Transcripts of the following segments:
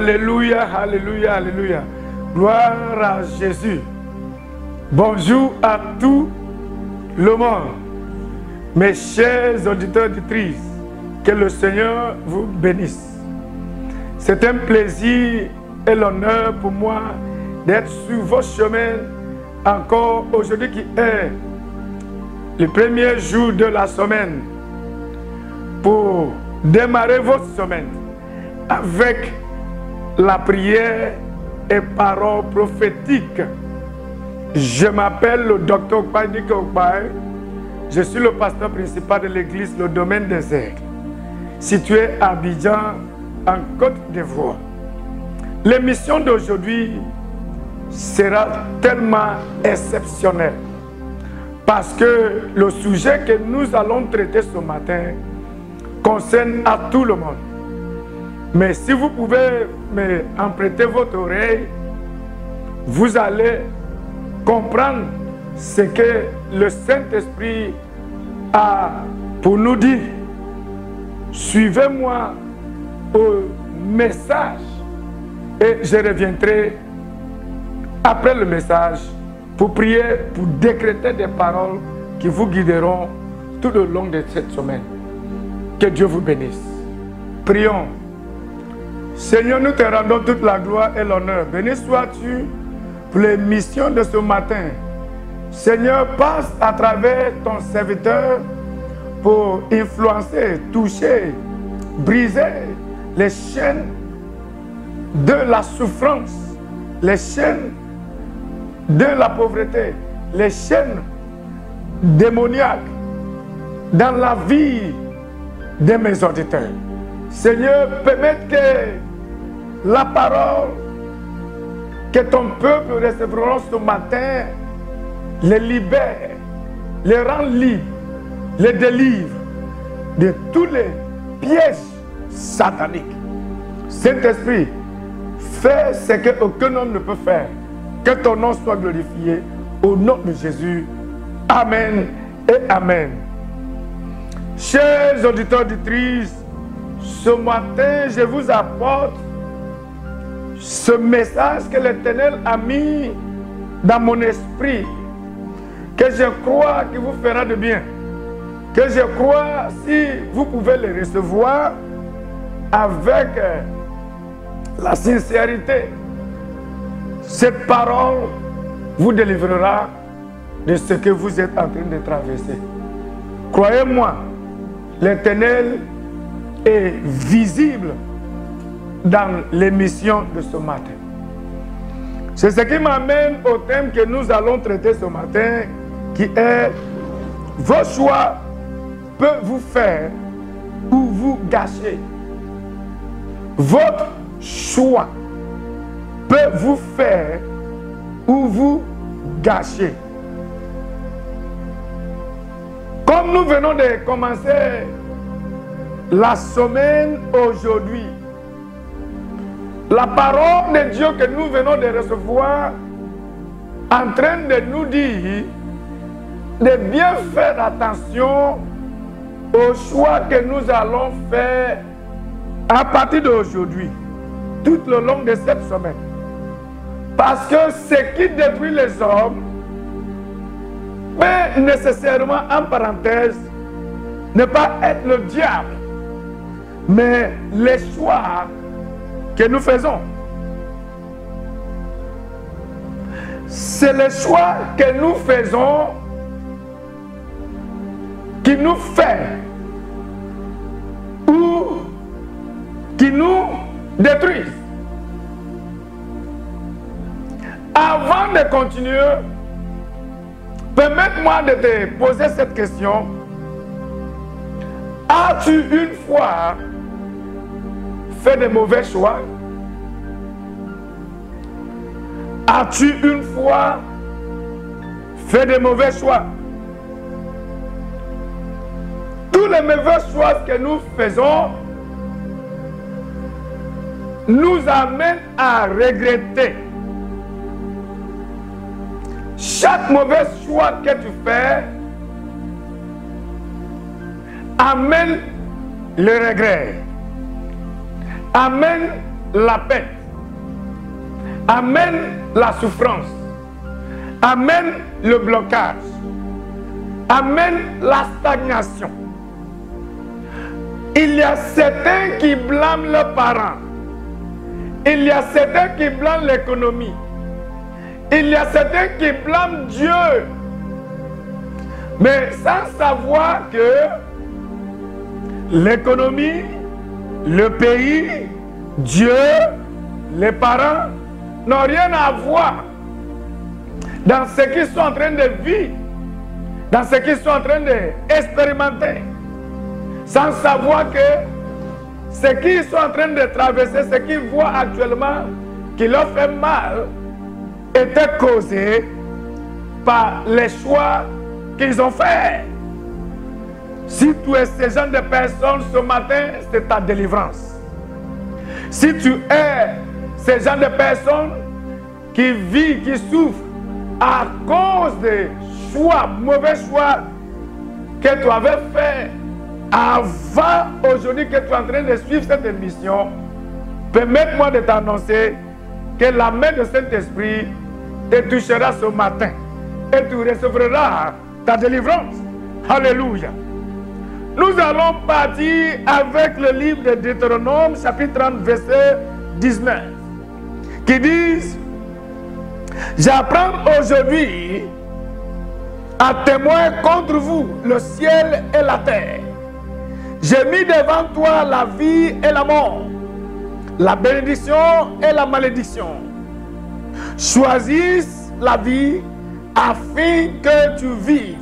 Alléluia, alléluia, alléluia. Gloire à Jésus. Bonjour à tout le monde. Mes chers auditeurs auditrices, que le Seigneur vous bénisse. C'est un plaisir et l'honneur pour moi d'être sur vos chemins encore aujourd'hui qui est le premier jour de la semaine pour démarrer votre semaine avec la prière et paroles prophétiques. Je m'appelle le docteur Okpanik Okpae. Je suis le pasteur principal de l'église Le Domaine des Aigles, situé à Abidjan, en Côte d'Ivoire. L'émission d'aujourd'hui sera tellement exceptionnelle parce que le sujet que nous allons traiter ce matin concerne à tout le monde. Mais si vous pouvez me emprunter votre oreille, vous allez comprendre ce que le Saint-Esprit a pour nous dire. Suivez-moi au message et je reviendrai après le message pour prier, pour décréter des paroles qui vous guideront tout le long de cette semaine. Que Dieu vous bénisse. Prions. Seigneur, nous te rendons toute la gloire et l'honneur. Béni sois-tu pour les missions de ce matin. Seigneur, passe à travers ton serviteur pour influencer, toucher, briser les chaînes de la souffrance, les chaînes de la pauvreté, les chaînes démoniaques dans la vie de mes auditeurs. Seigneur, permette que la parole que ton peuple recevra ce matin les libère, les rend libres, les délivre de tous les pièges sataniques. Saint-Esprit, fais ce qu'aucun homme ne peut faire. Que ton nom soit glorifié au nom de Jésus. Amen et Amen. Chers auditeurs et auditrices, ce matin, je vous apporte ce message que l'Éternel a mis dans mon esprit, que je crois qu'il vous fera de bien, que je crois si vous pouvez le recevoir avec la sincérité, cette parole vous délivrera de ce que vous êtes en train de traverser. Croyez-moi, l'Éternel est visible dans l'émission de ce matin. C'est ce qui m'amène au thème que nous allons traiter ce matin, qui est « Vos choix peuvent vous faire ou vous gâcher ». Votre choix peut vous faire ou vous gâcher. Comme nous venons de commencer la semaine aujourd'hui, la parole de Dieu que nous venons de recevoir en train de nous dire de bien faire attention aux choix que nous allons faire à partir d'aujourd'hui, tout le long de cette semaine. Parce que ce qui détruit les hommes, mais nécessairement en parenthèse, ne pas être le diable, mais les choix que nous faisons. C'est les choix que nous faisons qui nous fait ou qui nous détruisent. Avant de continuer, permette-moi de te poser cette question. As-tu une fois fait de mauvais choix? As-tu une fois fait de mauvais choix? Tous les mauvais choix que nous faisons nous amènent à regretter. Chaque mauvais choix que tu fais amène le regret, amène la peine. amène la souffrance, amène le blocage, amène la stagnation. Il y a certains qui blâment leurs parents. Il y a certains qui blâment l'économie. Il y a certains qui blâment Dieu. Mais sans savoir que l'économie, le pays, Dieu, les parents n'ont rien à voir dans ce qu'ils sont en train de vivre, dans ce qu'ils sont en train d'expérimenter. Sans savoir que ce qu'ils sont en train de traverser, ce qu'ils voient actuellement, qui leur fait mal, était causé par les choix qu'ils ont faits. Si tu es ce genre de personne ce matin, c'est ta délivrance. Si tu es ce genre de personne qui vit, qui souffre à cause des choix, mauvais choix que tu avais fait avant aujourd'hui que tu es en train de suivre cette émission, permette-moi de t'annoncer que la main de Saint-Esprit te touchera ce matin et tu recevras ta délivrance. Alléluia. Nous allons partir avec le livre de Deutéronome, chapitre 30, verset 19, qui dit: j'apprends aujourd'hui à témoin contre vous le ciel et la terre. J'ai mis devant toi la vie et la mort, la bénédiction et la malédiction. Choisis la vie afin que tu vives,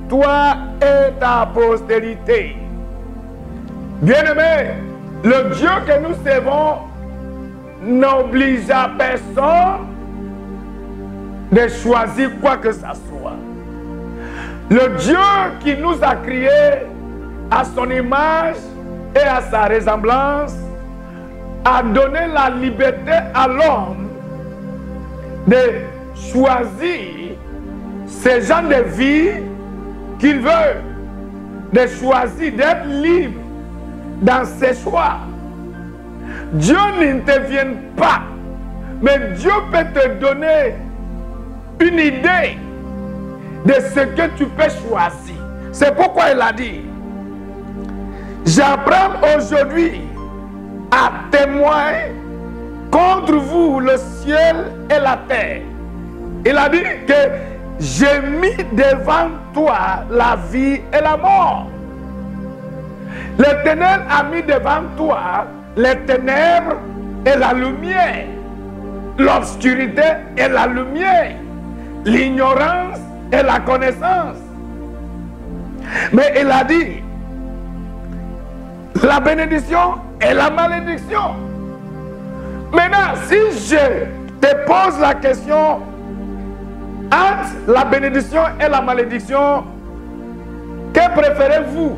toi et ta postérité. Bien-aimés, le Dieu que nous servons n'oblige à personne de choisir quoi que ce soit. Le Dieu qui nous a créés à son image et à sa ressemblance a donné la liberté à l'homme de choisir ce genre de vie qu'il veut, de choisir d'être libre dans ses choix. Dieu n'intervient pas, mais Dieu peut te donner une idée de ce que tu peux choisir. C'est pourquoi il a dit: j'apprends aujourd'hui à témoin contre vous le ciel et la terre. Il a dit que j'ai mis devant toi la vie et la mort. L'Éternel a mis devant toi les ténèbres et la lumière, l'obscurité et la lumière, l'ignorance et la connaissance. Mais il a dit la bénédiction et la malédiction. Maintenant, si je te pose la question entre la bénédiction et la malédiction, que préférez-vous?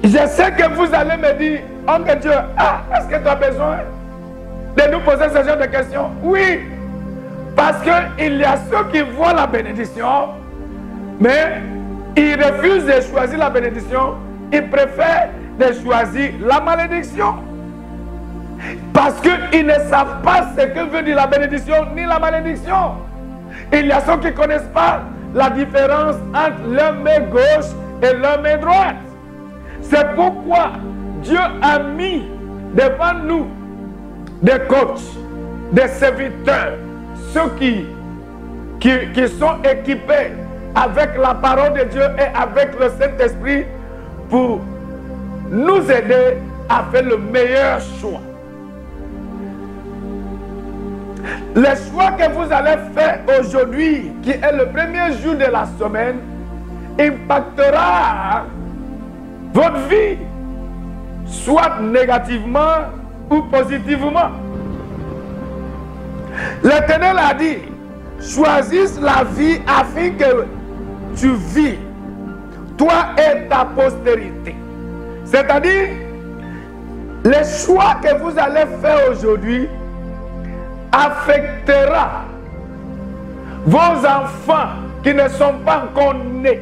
Je sais que vous allez me dire: oh mon Dieu, est-ce que tu as besoin de nous poser ce genre de questions? Oui, parce qu'il y a ceux qui voient la bénédiction, mais ils refusent de choisir la bénédiction. Ils préfèrent de choisir la malédiction. Parce qu'ils ne savent pas ce que veut dire la bénédiction ni la malédiction. Il y a ceux qui ne connaissent pas la différence entre leur main gauche et leur main droite. C'est pourquoi Dieu a mis devant nous des coachs, des serviteurs, ceux qui sont équipés avec la parole de Dieu et avec le Saint-Esprit pour nous aider à faire le meilleur choix. Le choix que vous allez faire aujourd'hui, qui est le premier jour de la semaine, impactera votre vie, soit négativement ou positivement. L'Éternel a dit: choisis la vie afin que tu vis, toi et ta postérité. C'est-à-dire, les choix que vous allez faire aujourd'hui affectera vos enfants qui ne sont pas encore nés.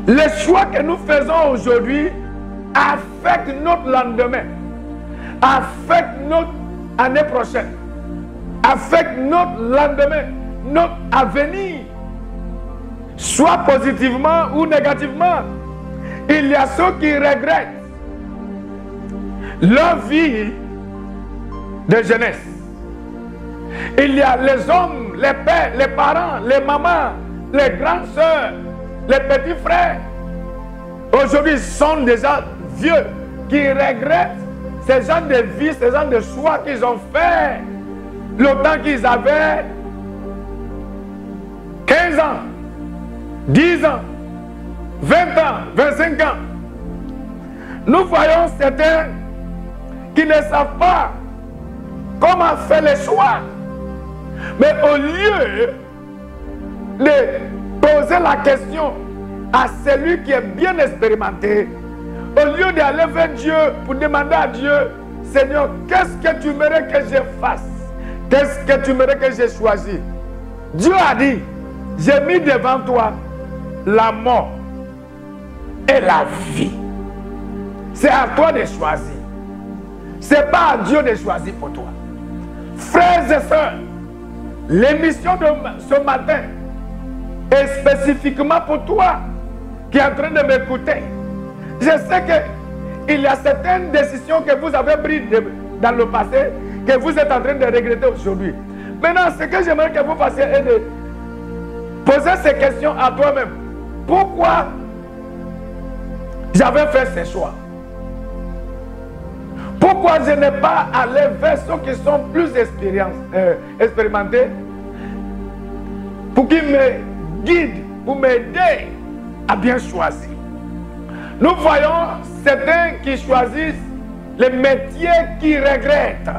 Les choix que nous faisons aujourd'hui affectent notre lendemain, affectent année prochaine, avec notre lendemain, notre avenir, soit positivement ou négativement. Il y a ceux qui regrettent leur vie de jeunesse. Il y a les hommes, les pères, les parents, les mamans, les grandes sœurs, les petits frères. Aujourd'hui, ils sont déjà vieux, qui regrettent ces gens de vie, ces gens de choix qu'ils ont fait le temps qu'ils avaient 15 ans, 10 ans, 20 ans, 25 ans. Nous voyons certains qui ne savent pas comment faire les choix. Mais au lieu de poser la question à celui qui est bien expérimenté, au lieu d'aller vers Dieu pour demander à Dieu, Seigneur, qu'est-ce que tu aimerais que je fasse? Qu'est-ce que tu aimerais que je choisisse? Dieu a dit, j'ai mis devant toi la mort et la vie. C'est à toi de choisir. Ce n'est pas à Dieu de choisir pour toi. Frères et sœurs, l'émission de ce matin est spécifiquement pour toi qui est en train de m'écouter. Je sais qu'il y a certaines décisions que vous avez prises dans le passé que vous êtes en train de regretter aujourd'hui. Maintenant, ce que j'aimerais que vous fassiez est de poser ces questions à toi-même. Pourquoi j'avais fait ces choix? Pourquoi je n'ai pas allé vers ceux qui sont plus expérimentés pour qu'ils me guident, pour m'aider à bien choisir? Nous voyons certains qui choisissent les métiers qu'ils regrettent.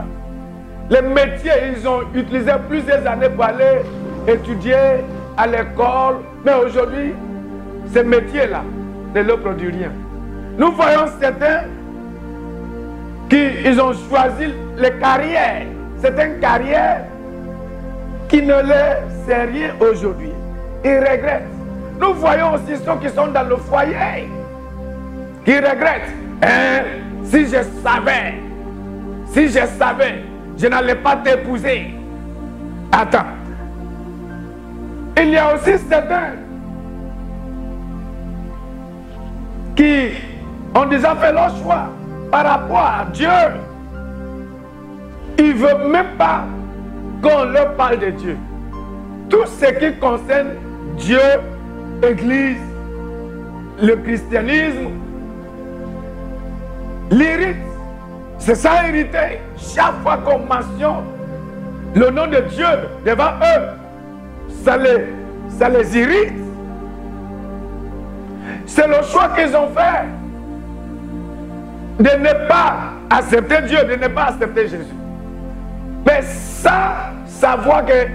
Les métiers, ils ont utilisé plusieurs années pour aller étudier à l'école, mais aujourd'hui, ces métiers-là ne leur produisent rien. Nous voyons certains qui ont choisi les carrières, certaines carrières qui ne leur servent rien aujourd'hui. Ils regrettent. Nous voyons aussi ceux qui sont dans le foyer, qui regrettent. Si je savais, je n'allais pas t'épouser. Attends. Il y a aussi certains qui ont déjà fait leur choix par rapport à Dieu. Ils ne veulent même pas qu'on leur parle de Dieu. Tout ce qui concerne Dieu, l'Église, le christianisme, l'irrite, c'est ça irrité. Chaque fois qu'on mentionne le nom de Dieu devant eux, ça les irrite. C'est le choix qu'ils ont fait de ne pas accepter Dieu, de ne pas accepter Jésus. Mais sans savoir que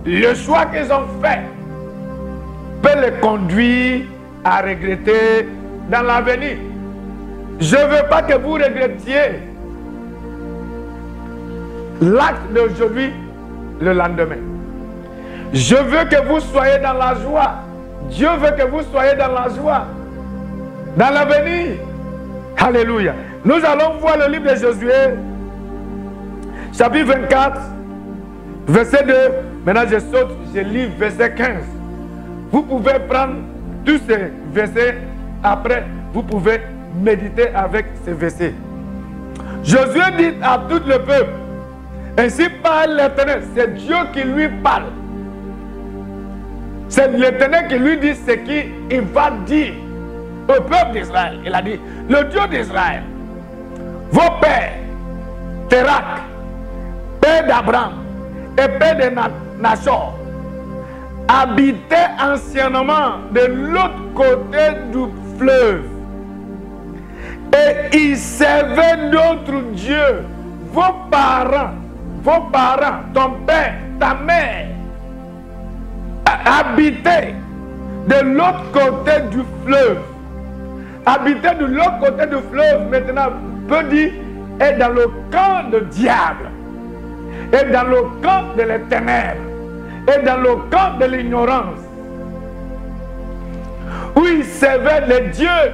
le choix qu'ils ont fait peut les conduire à regretter dans l'avenir. Je ne veux pas que vous regrettiez l'acte d'aujourd'hui, le lendemain. Je veux que vous soyez dans la joie. Dieu veut que vous soyez dans la joie, dans l'avenir. Alléluia. Nous allons voir le livre de Josué, chapitre 24, verset 2. Maintenant je saute, je lis verset 15. Vous pouvez prendre tous ces versets, après vous pouvez méditer avec ces versets. Josué dit à tout le peuple, ainsi parle l'Éternel, c'est Dieu qui lui parle. C'est l'Éternel qui lui dit ce qu'il va dire au peuple d'Israël. Il a dit, le Dieu d'Israël, vos pères, Térak, père d'Abraham et père de Nachor, habitaient anciennement de l'autre côté du fleuve. Et ils servaient d'autres dieux. Vos parents, ton père, ta mère, habitaient de l'autre côté du fleuve. Habiter de l'autre côté du fleuve, maintenant, peut dire, est dans le camp du diable, est dans le camp de les ténèbres, est dans le camp de l'ignorance, où ils servaient les dieux,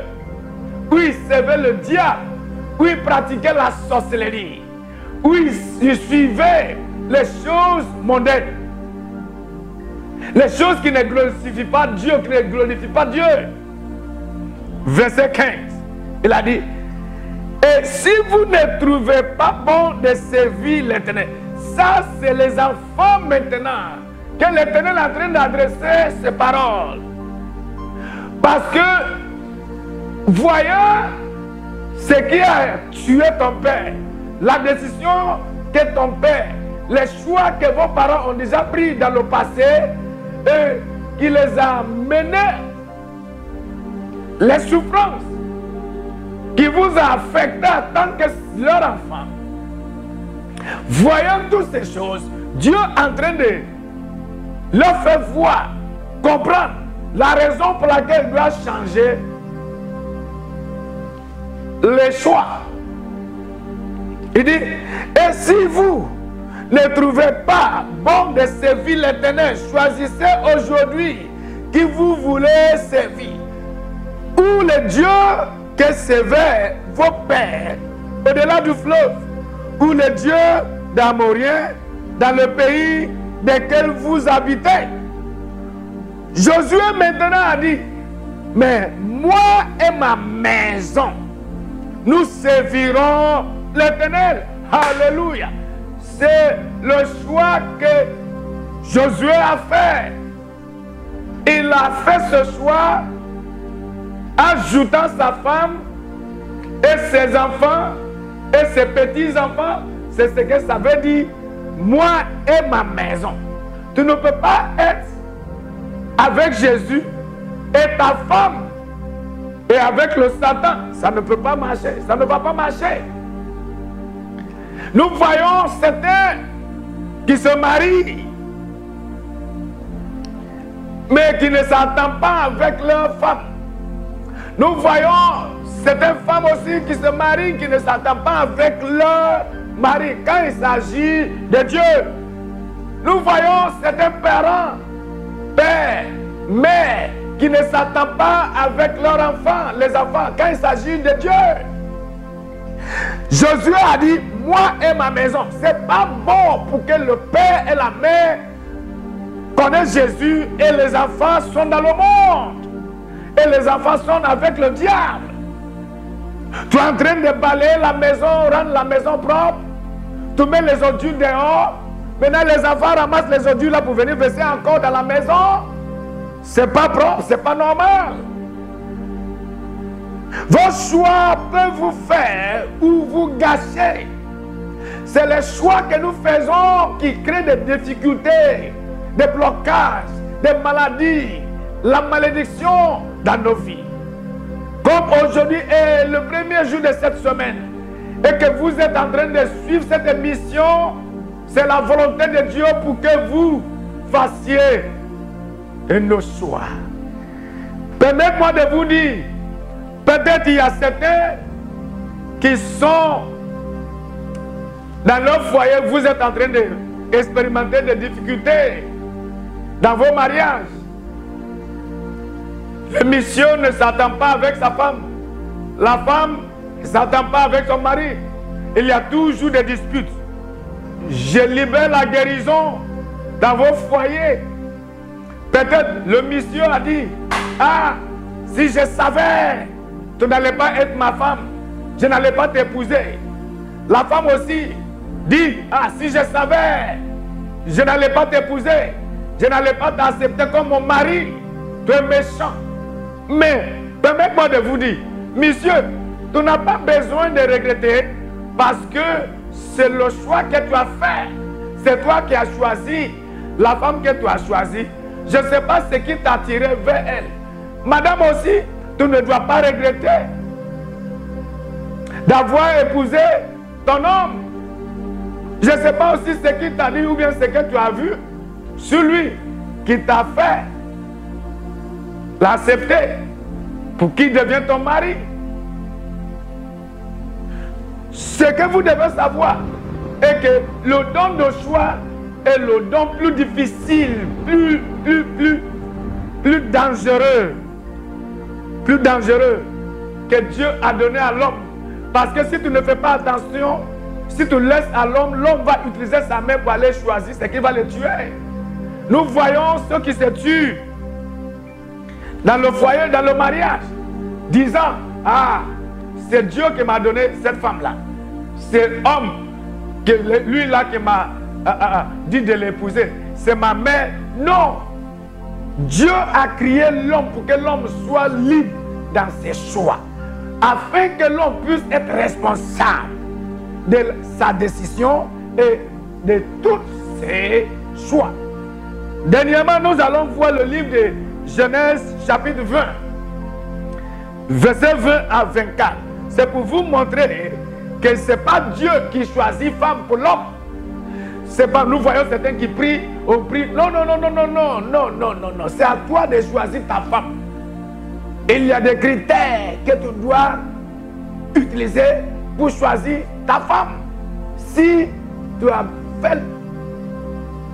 où ils servaient le diable, où ils pratiquaient la sorcellerie, où ils suivaient les choses mondaines. Les choses qui ne glorifient pas Dieu, qui ne glorifient pas Dieu. Verset 15, il a dit, et si vous ne trouvez pas bon de servir l'Éternel, ça c'est les enfants maintenant, que l'Éternel est en train d'adresser ces paroles. Parce que, voyant ce qui a tué ton père, la décision que ton père, les choix que vos parents ont déjà pris dans le passé, et qui les a menés, les souffrances qui vous a affecté en tant que leur enfant. Voyant toutes ces choses, Dieu est en train de leur faire voir, comprendre la raison pour laquelle il doit changer les choix. Il dit, et si vous ne trouvez pas bon de servir l'Éternel, choisissez aujourd'hui qui vous voulez servir. Ou le Dieu que servaient vos pères au-delà du fleuve, ou le Dieu d'Amorien dans le pays desquels vous habitez. Josué maintenant a dit, mais moi et ma maison, nous servirons l'Éternel. Alléluia. C'est le choix que Josué a fait. Il a fait ce choix ajoutant sa femme et ses enfants et ses petits-enfants. C'est ce que ça veut dire, moi et ma maison. Tu ne peux pas être avec Jésus et ta femme et avec le Satan. Ça ne peut pas marcher. Ça ne va pas marcher. Nous voyons certains qui se marient, mais qui ne s'entendent pas avec leur femme. Nous voyons certaines femmes aussi qui se marient, qui ne s'entendent pas avec leur mari quand il s'agit de Dieu. Nous voyons certains parents, pères, mères, qui ne s'entendent pas avec leurs enfants, les enfants, quand il s'agit de Dieu. Josué a dit, moi et ma maison, c'est pas bon pour que le père et la mère connaissent Jésus et les enfants sont dans le monde. Et les enfants sont avec le diable. Tu es en train de balayer la maison, rendre la maison propre. Tu mets les ordures dehors. Maintenant les enfants ramassent les ordures là pour venir verser encore dans la maison. C'est pas propre, c'est pas normal. Vos choix peuvent vous faire ou vous gâcher. C'est les choix que nous faisons qui créent des difficultés, des blocages, des maladies, la malédiction dans nos vies. Comme aujourd'hui est le premier jour de cette semaine et que vous êtes en train de suivre cette émission, c'est la volonté de Dieu pour que vous fassiez nos choix. Permettez-moi de vous dire, peut-être il y a certains qui sont dans leur foyer, vous êtes en train d'expérimenter des difficultés dans vos mariages. Le monsieur ne s'entend pas avec sa femme. La femme ne s'entend pas avec son mari. Il y a toujours des disputes. Je libère la guérison dans vos foyers. Peut-être le monsieur a dit, ah, si je savais, tu n'allais pas être ma femme, je n'allais pas t'épouser. La femme aussi dit, ah, si je savais, je n'allais pas t'épouser, je n'allais pas t'accepter comme mon mari, tu es méchant. Mais, permettez-moi de vous dire, monsieur, tu n'as pas besoin de regretter parce que c'est le choix que tu as fait. C'est toi qui as choisi la femme que tu as choisie. Je ne sais pas ce qui t'a attiré vers elle. Madame aussi, tu ne dois pas regretter d'avoir épousé ton homme. Je ne sais pas aussi ce qu'il t'a dit ou bien ce que tu as vu. Celui qui t'a fait l'accepter pour qu'il devienne ton mari. Ce que vous devez savoir est que le don de choix est le don plus difficile, plus dangereux que Dieu a donné à l'homme. Parce que si tu ne fais pas attention, si tu laisses à l'homme, l'homme va utiliser sa main pour aller choisir ce qui va le tuer. Nous voyons ceux qui se tuent dans le foyer, dans le mariage, disant, ah, c'est Dieu qui m'a donné cette femme-là. C'est l'homme, lui-là qui m'a dit de l'épouser. C'est ma mère. Non. Dieu a créé l'homme pour que l'homme soit libre dans ses choix, afin que l'homme puisse être responsable de sa décision et de tous ses choix. Dernièrement, nous allons voir le livre de Genèse chapitre 20, verset 20 à 24. C'est pour vous montrer que ce n'est pas Dieu qui choisit femme pour l'homme. C'est pas, nous voyons certains qui prient, on prie. Non, non, non, non, non, non, non, non, non, non. C'est à toi de choisir ta femme. Il y a des critères que tu dois utiliser pour choisir ta femme. Si tu as fait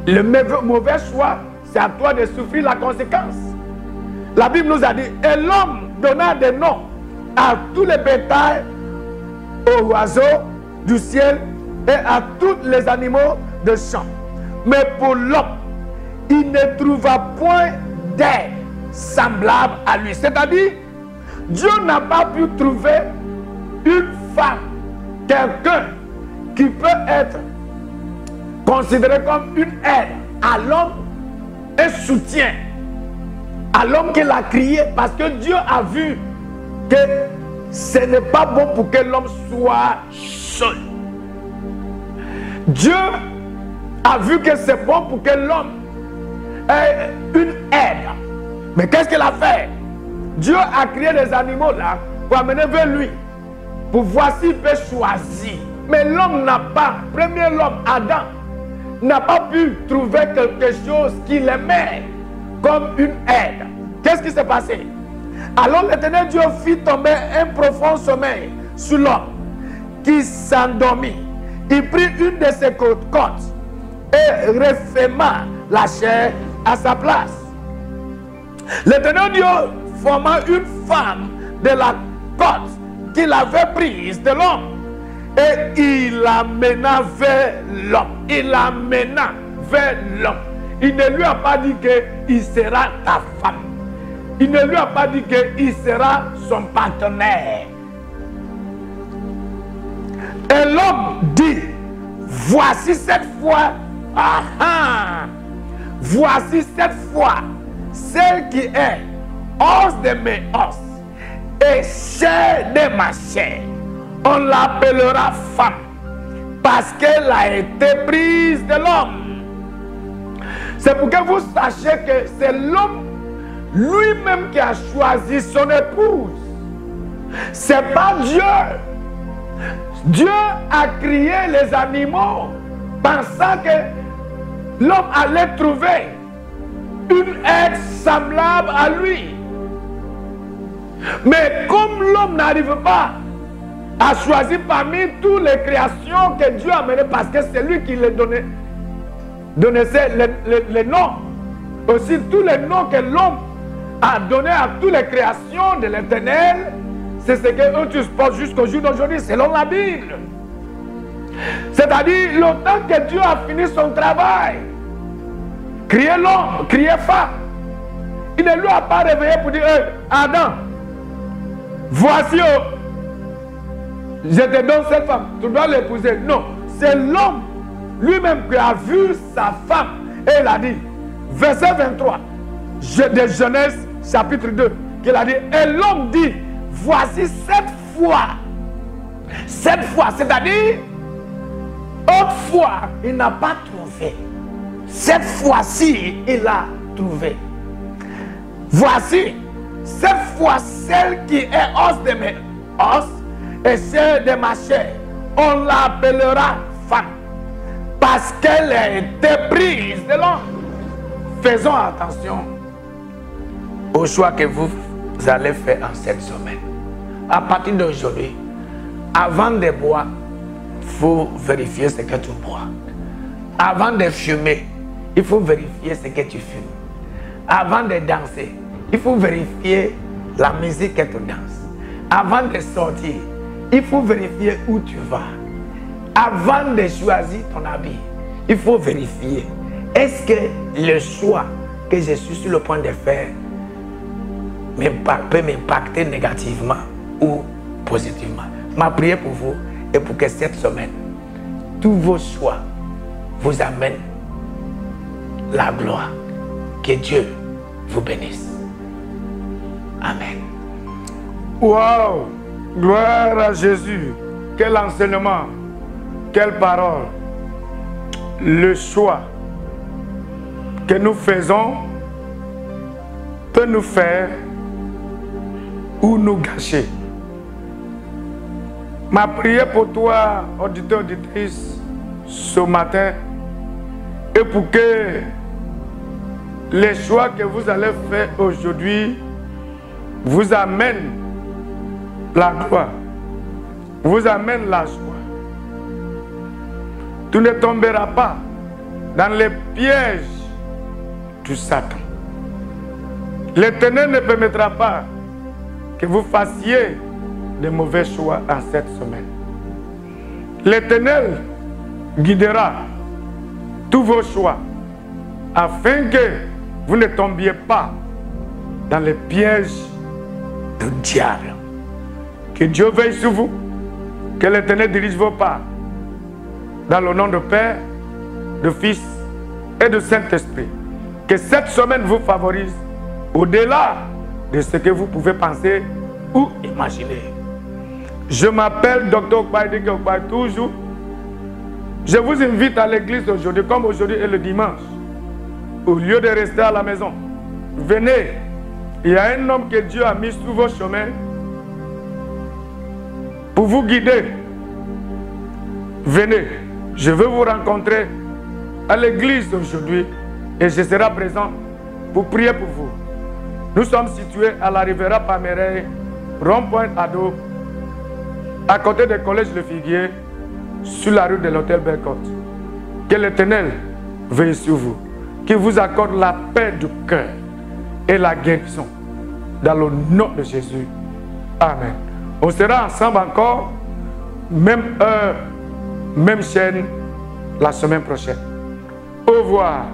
le mauvais choix, c'est à toi de souffrir la conséquence. La Bible nous a dit, et l'homme donna des noms à tous les bétails, aux oiseaux du ciel et à tous les animaux de champ. Mais pour l'homme, il ne trouva point d'aide semblable à lui. C'est-à-dire, Dieu n'a pas pu trouver une femme, quelqu'un qui peut être considéré comme une aide à l'homme, un soutien à l'homme qu'il a créé, parce que Dieu a vu que ce n'est pas bon pour que l'homme soit seul. Dieu a vu que c'est bon pour que l'homme ait une aide. Mais qu'est-ce qu'il a fait? Dieu a créé les animaux là pour amener vers lui, pour voir s'il peut choisir. Mais l'homme n'a pas, premier l'homme, Adam, n'a pas pu trouver quelque chose qu'il aimait comme une aide. Qu'est-ce qui s'est passé? Alors l'Éternel Dieu fit tomber un profond sommeil sur l'homme qui s'endormit. Il prit une de ses côtes et referma la chair à sa place. L'Éternel Dieu forma une femme de la côte qu'il avait prise de l'homme et il l'amena vers l'homme. Il l'amena vers l'homme. Il ne lui a pas dit qu'il sera ta femme. Il ne lui a pas dit qu'il sera son partenaire. Et l'homme dit, voici cette fois, voici cette fois, celle qui est os de mes os et chair de ma chair. On l'appellera femme parce qu'elle a été prise de l'homme. C'est pour que vous sachiez que c'est l'homme lui-même qui a choisi son épouse. C'est pas Dieu. Dieu a créé les animaux pensant que l'homme allait trouver une aide semblable à lui. Mais comme l'homme n'arrive pas à choisir parmi toutes les créations que Dieu a menées, parce que c'est lui qui les donnait les noms, aussi tous les noms que l'homme a donné à toutes les créations de l'Éternel, c'est ce que eux tu portent jusqu'au jour d'aujourd'hui, selon la Bible. C'est-à-dire, le temps que Dieu a fini son travail, créer l'homme, créer femme, il ne lui a pas réveillé pour dire, hey, Adam, voici, je te donne cette femme, tu dois l'épouser. Non, c'est l'homme lui-même qui a vu sa femme et il a dit, verset 23 de Genèse chapitre 2, qu'il a dit, et l'homme dit, voici cette fois, c'est-à-dire, autrefois, il n'a pas trouvé. Cette fois-ci, il a trouvé. Voici, cette fois, celle qui est os de mes os et celle de ma chair, on l'appellera femme, parce qu'elle a été prise de l'homme. Faisons attention au choix que vous allez faire en cette semaine. À partir d'aujourd'hui, avant de boire, il faut vérifier ce que tu bois. Avant de fumer, il faut vérifier ce que tu fumes. Avant de danser, il faut vérifier la musique que tu danses. Avant de sortir, il faut vérifier où tu vas. Avant de choisir ton habit, il faut vérifier. Est-ce que le choix que je suis sur le point de faire peut m'impacter négativement ou positivement? Ma prière pour vous est pour que cette semaine, tous vos choix vous amènent la gloire. Que Dieu vous bénisse. Amen. Wow! Gloire à Jésus. Quel enseignement, quelle parole. Le choix que nous faisons peut nous faire ou nous gâcher. Ma prière pour toi, auditeur, auditrice, ce matin, est pour que les choix que vous allez faire aujourd'hui vous amènent la gloire, vous amènent la joie. Tu ne tomberas pas dans les pièges du Satan. L'Éternel ne permettra pas que vous fassiez de mauvais choix en cette semaine. L'Éternel guidera tous vos choix afin que vous ne tombiez pas dans les pièges du diable. Que Dieu veille sur vous, que l'Éternel dirige vos pas. Dans le nom de Père, de Fils et de Saint-Esprit. Que cette semaine vous favorise au-delà de ce que vous pouvez penser ou imaginer. Je m'appelle Dr Okpaïdik Okpaï toujours. Je vous invite à l'église aujourd'hui, comme aujourd'hui est le dimanche. Au lieu de rester à la maison, venez. Il y a un homme que Dieu a mis sur vos chemins pour vous guider. Venez, je veux vous rencontrer à l'église aujourd'hui et je serai présent pour prier pour vous. Nous sommes situés à la Riviera Pamereille, rond-point Ado, à côté du collège Le Figuier, sur la rue de l'hôtel Belcote. Que l'Éternel veille sur vous, qu'il vous accorde la paix du cœur et la guérison dans le nom de Jésus. Amen. On sera ensemble encore, même heure, même chaîne, la semaine prochaine. Au revoir.